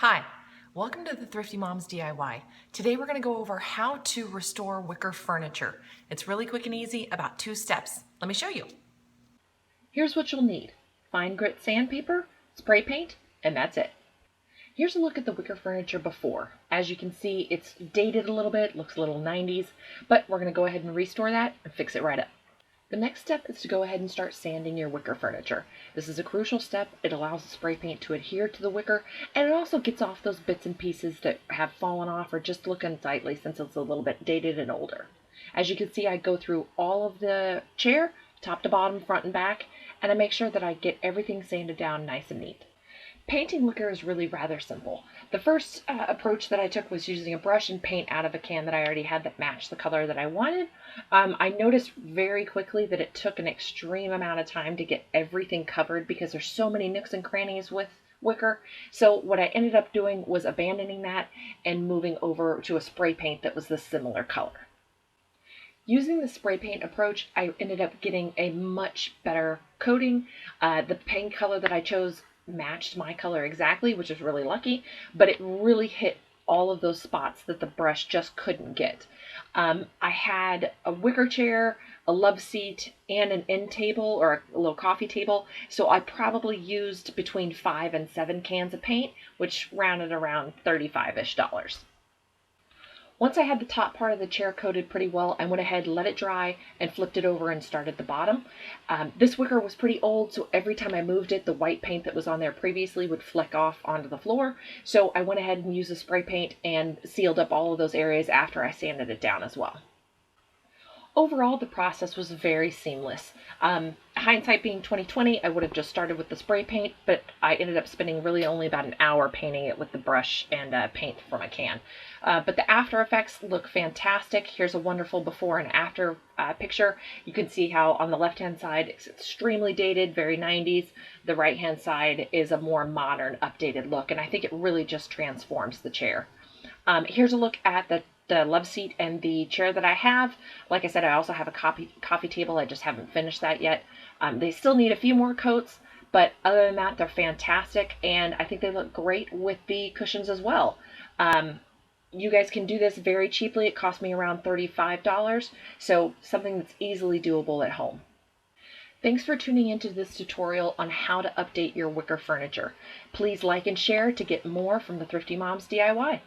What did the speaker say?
Hi, welcome to the Thrifty Moms DIY. Today we're going to go over how to restore wicker furniture. It's really quick and easy, about 2 steps. Let me show you. Here's what you'll need: fine grit sandpaper, spray paint, and that's it. Here's a look at the wicker furniture before. As you can see, it's dated a little bit, looks a little 90s, but we're going to go ahead and restore that and fix it right up. The next step is to go ahead and start sanding your wicker furniture. This is a crucial step. It allows the spray paint to adhere to the wicker, and it also gets off those bits and pieces that have fallen off or just look unsightly since it's a little bit dated and older. As you can see, I go through all of the chair, top to bottom, front and back, and I make sure that I get everything sanded down nice and neat. Painting wicker is really rather simple. The first approach that I took was using a brush and paint out of a can that I already had that matched the color that I wanted. I noticed very quickly that it took an extreme amount of time to get everything covered because there's so many nooks and crannies with wicker. So what I ended up doing was abandoning that and moving over to a spray paint that was the similar color. Using the spray paint approach, I ended up getting a much better coating. The paint color that I chose matched my color exactly, which is really lucky, but it really hit all of those spots that the brush just couldn't get. I had a wicker chair, a love seat, and an end table or a little coffee table, so I probably used between 5 and 7 cans of paint, which rounded around $35-ish. Once I had the top part of the chair coated pretty well, I went ahead, let it dry, and flipped it over and started the bottom. This wicker was pretty old, so every time I moved it, the white paint that was on there previously would fleck off onto the floor. So I went ahead and used the spray paint and sealed up all of those areas after I sanded it down as well. Overall, the process was very seamless. Hindsight being 2020, I would have just started with the spray paint, but I ended up spending really only about an hour painting it with the brush and paint from a can. But the after effects look fantastic. Here's a wonderful before and after picture. You can see how on the left-hand side it's extremely dated, very 90s. The right-hand side is a more modern, updated look, and I think it really just transforms the chair. Here's a look at the love seat and the chair that I have. Like I said, I also have a coffee table. I just haven't finished that yet. They still need a few more coats, but other than that, they're fantastic, and I think they look great with the cushions as well. You guys can do this very cheaply. It cost me around $35, so something that's easily doable at home. Thanks for tuning into this tutorial on how to update your wicker furniture. Please like and share to get more from the Thrifty Moms DIY.